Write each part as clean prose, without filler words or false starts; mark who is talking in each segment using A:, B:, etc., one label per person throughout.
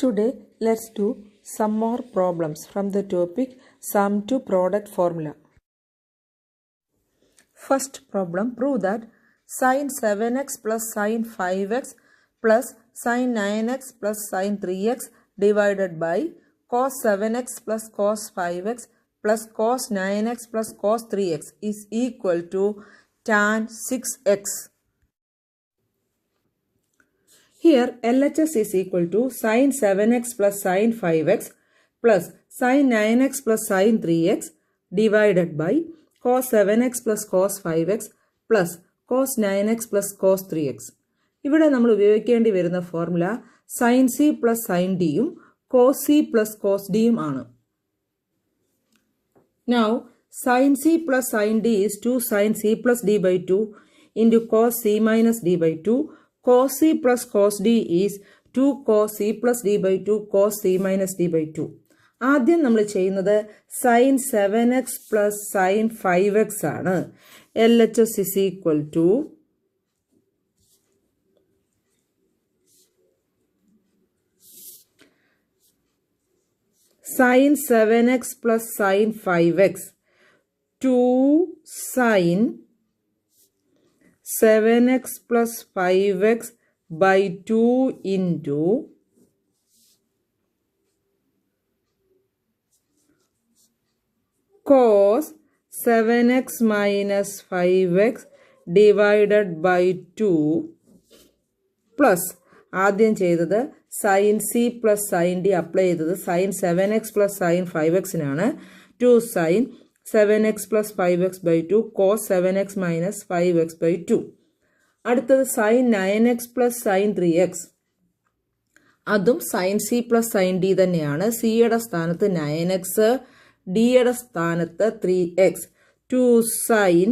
A: Today, let's do some more problems from the topic sum to product formula. First problem, prove that sin 7x plus sin 5x plus sin 9x plus sin 3x divided by cos 7x plus cos 5x plus cos 9x plus cos 3x is equal to tan 6x. Here LHS is equal to sin 7x plus sin 5x plus sin 9x plus sin 3x divided by cos 7x plus cos 5x plus cos 9x plus cos 3x. ഇവിടെ നമ്മൾ ഉപയോഗിക്കേണ്ടി വരുന്ന formula sin c plus sin d യും cos c plus cos d യും ആണ്. Now sin c plus sin d is 2 sin c plus d by 2 into cos c minus d by 2. Cos c plus cos d is 2 cos c plus d by 2 cos c minus d by 2. ആദ്യം നമ്മൾ ചെയ്യുന്നത് sin 7x plus sin 5x ആണ്. LHS is equal to sin 7x plus sin 5x. 2 sin 7x plus 5x by 2 into cos 7x minus 5x divided by 2 plus ആദ്യം ചെയ്തത് sin c plus sin d apply ചെയ്തത് sin 7x plus sin 5xനാണ്. 2 sin 7x plus 5x by 2 cos 7x minus 5x by 2. അടുത്തത് sin 9x plus sin 3x. അതും sin c plus sin d തന്നെയാണ്. c യുടെ സ്ഥാനത്ത് 9x, d യുടെ സ്ഥാനത്ത് 3x. 2 sin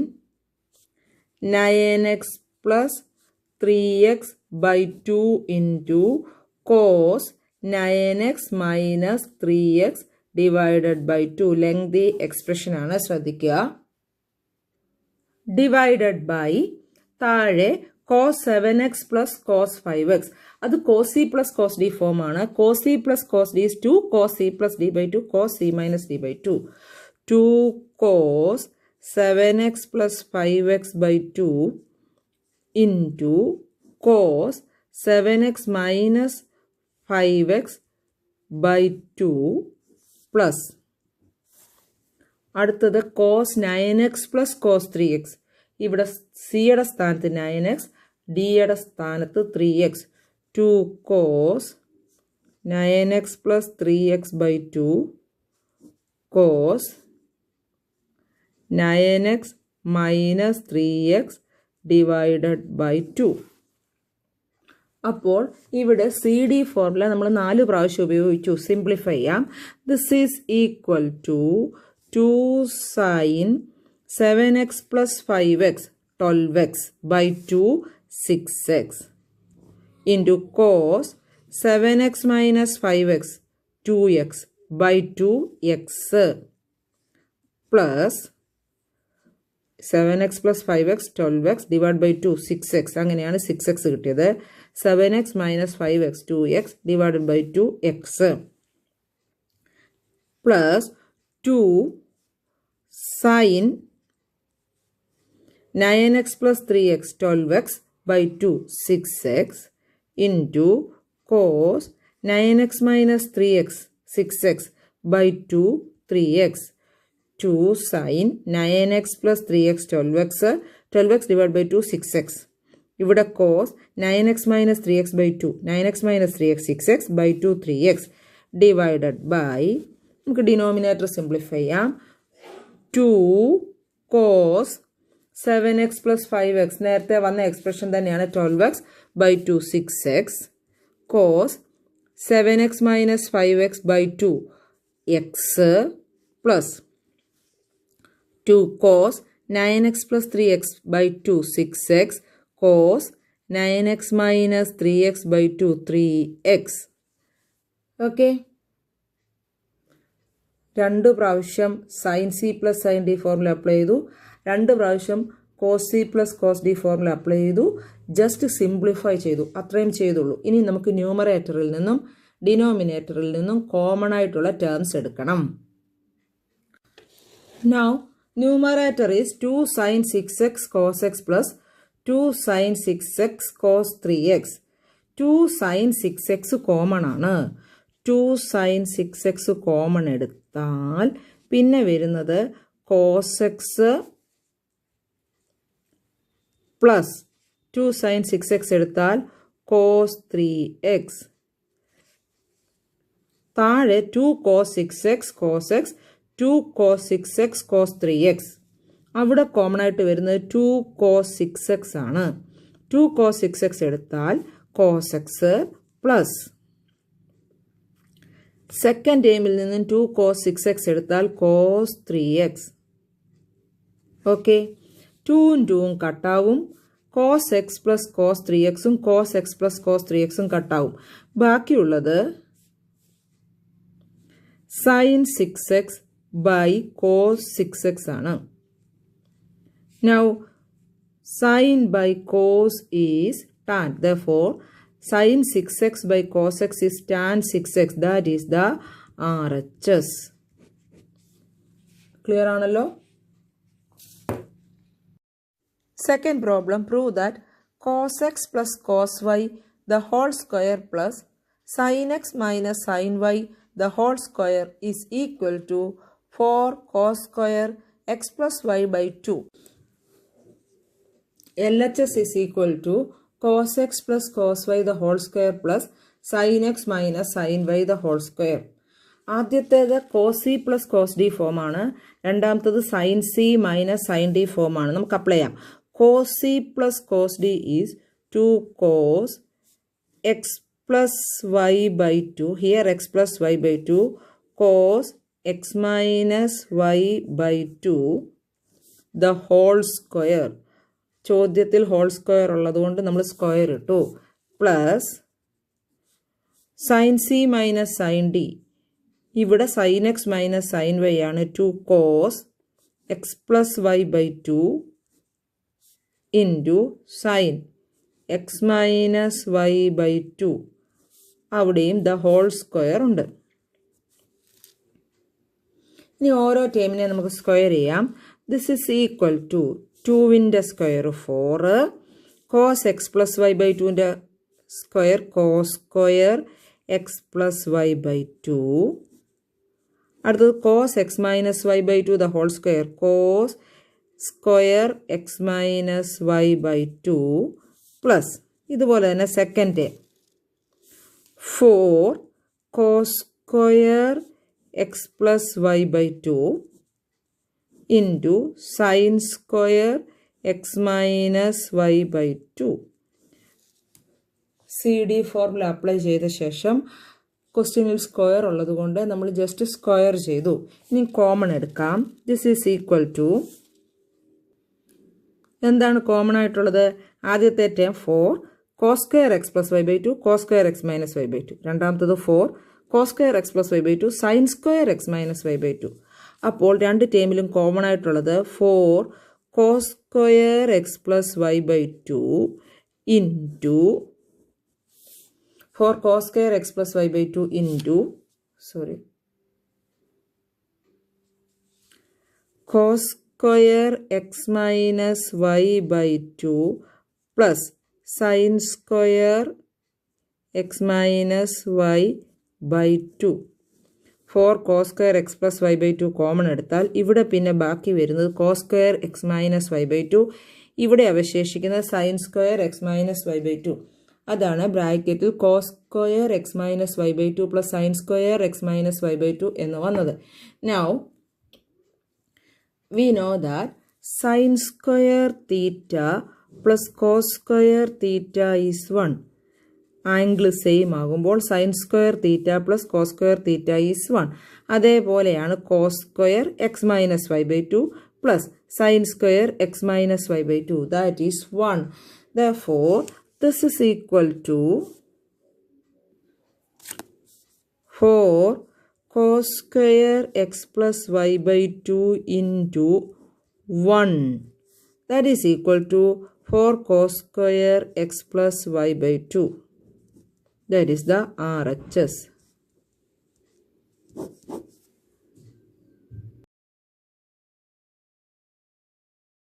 A: 9x plus 3x by 2 into cos 9x minus 3x divided by 2. Lengthy expression ആണ്, ശ്രദ്ധിക്കുക. Divided by താഴെ cos 7x plus cos 5x. അത് cos c plus cos d form ആണ്. cos c plus cos d is 2 cos c plus d by 2 cos c minus d by 2. 2 cos 7x plus 5x by 2 into cos 7x minus 5x by 2 plus അടുത്തത് cos 9x plus cos 3x. ഇവിടെ c യുടെ സ്ഥാനത്ത് 9x, d യുടെ സ്ഥാനത്ത് 3x. 2 cos 9x plus 3x by 2 cos 9x minus 3x divided by 2. അപ്പോൾ ഇവിടെ C D formula നമ്മൾ 4 പ്രാവശ്യം ഉപയോഗിച്ചു. സിംപ്ലിഫൈ ചെയ്യാം. This is equal to 2 sin 7x plus 5x 12x by 2 6x into cos 7x minus 5x 2x by 2x plus 7x plus 5x 12x divided by 2 6x. അങ്ങനെയാണ് 6x കിട്ടിയത്. 7x minus 5x 2x divided by 2x plus 2 sin 9x plus 3x 12x by 2 6x into cos 9x minus 3x 6x by 2 3x. 2 sin 9x plus 3x 12x 12x divided by 2 6x. ഇവിടെ cos 9x minus 3x by 2 9x minus 3x 6x by 2 3x divided by നമുക്ക് denominator simplify ചെയ്യാം. 2 cos 7x plus 5x നേരത്തെ വന്ന expression തന്നെയാണ്. 12x by 2 6x cos 7x minus 5x by 2 x plus 2 cos 9x plus 3x by 2 6x cos 9x minus 3x by 2 3x. Okay, 2 പ്രാവശ്യം sin c plus sin d formula apply ചെയ്തു. 2 പ്രാവശ്യം cos c plus cos d formula apply ചെയ്തു. Just simplify ചെയ്തു, അത്രയും ചെയ്തുള്ളൂ. ഇനി നമുക്ക് ന്യൂമറേറ്ററിൽ നിന്നും ഡിനോമിനേറ്ററിൽ നിന്നും കോമൺ ആയിട്ടുള്ള ടേംസ് എടുക്കണം. Now, numerator is 2 sin 6x cos x plus 2 sin 6x cos 3x. 2 sin 6x common ആണ്. 2 sin 6x കോമൺ എടുത്താൽ പിന്നെ വരുന്നത് cos x plus 2 sin 6x എടുത്താൽ cos 3x. താഴെ 2 cos 6x cos x 2 cos 6x cos 3x. അവിടെ common ആയിട്ട് വരുന്നത് 2 cos 6x ആണ്. 2 cos 6x എടുത്താൽ cos x പ്ലസ് സെക്കൻഡ് ടേമിൽ നിന്നും 2 cos 6x എടുത്താൽ cos 3x. ഓക്കെ, 2ഉം 2ഉം കട്ടാവും. cos x പ്ലസ് cos 3xും cos x പ്ലസ് cos 3xും കട്ടാവും. ബാക്കിയുള്ളത് sin 6x by cos 6x ആണ്. Now, sin by cos is tan. Therefore, sin 6x by cos x is tan 6x. That is the RHS. Clear ആണല്ലോ? Second problem, prove that cos x plus cos y the whole square plus sin x minus sin y the whole square is equal to 4 cos square x plus y by 2. LHS is equal to cos x plus cos y the whole square plus sin x minus sin y the whole square. ആദ്യത്തേത് cos c plus cos d form ആണ്. രണ്ടാമത്തേത് sin c minus sin d form ആണ്. നമുക്ക് apply ചെയ്യാം. cos c plus cos d is 2 cos x plus y by 2. Here x plus y by 2 cos x minus y by 2 the whole square. ചോദ്യത്തിൽ whole square ഉള്ളതുകൊണ്ട് നമ്മൾ square ഇട്ടു. Plus sine C minus sine D. ഇവിടെ sine x minus sine y ആണ്. 2 cos x plus y by 2 into sine x minus y by 2. അവിടെയും the whole square ഉണ്ട്. ഇനി ഓരോ ടേമിനെ നമുക്ക് സ്ക്വയർ ചെയ്യാം. ദിസ് ഇസ് ഈക്വൽ ടു 2ൻ്റെ square 4, cos x plus y by 2ൻ്റെ square cos square x plus y by 2. അടുത്തത് cos x minus y by 2 the whole square cos square x minus y by 2 plus ഇതുപോലെ തന്നെ second term 4 cos square x plus y by 2 into sin square x minus y by 2. C D formula apply ചെയ്ത ശേഷം ക്വസ്റ്റ്യനിൽ square ഉള്ളത് കൊണ്ട് നമ്മൾ just square ചെയ്തു. ഇനി കോമൺ എടുക്കാം. ദിസ് ഈസ് ഈക്വൽ ടു എന്താണ് കോമൺ ആയിട്ടുള്ളത്? ആദ്യത്തെ term 4 cos square x plus y by 2 cos square x minus y by 2. രണ്ടാമത്തത് 4 cos square x plus y by 2 sin square x minus y by 2. അപ്പോൾ രണ്ട് ടേമിലും common ആയിട്ടുള്ളത് 4 cos square x plus y by 2 into 4 cos square x plus y by 2 into cos square x minus y by 2 plus sin square x minus y by 2. 4 cos square x plus y by 2 common എടുത്താൽ ഇവിടെ പിന്നെ ബാക്കി വരുന്നത് cos square x minus y by 2. ഇവിടെ അവശേഷിക്കുന്നത് sin square x minus y by 2. അതാണ് ബ്രാക്കറ്റിൽ cos square x minus y by 2 plus sin square x minus y by 2 എന്ന് വന്നത്. Now, we know that sin square theta plus cos square theta is 1. Angle same ആകുമ്പോൾ sin square theta plus cos square theta is 1. അതേപോലെയാണ് cos square x minus y by 2 plus sin square x minus y by 2. That is 1. Therefore, this is equal to 4 cos square x plus y by 2 into 1. That is equal to 4 cos square x plus y by 2. That is the RHS.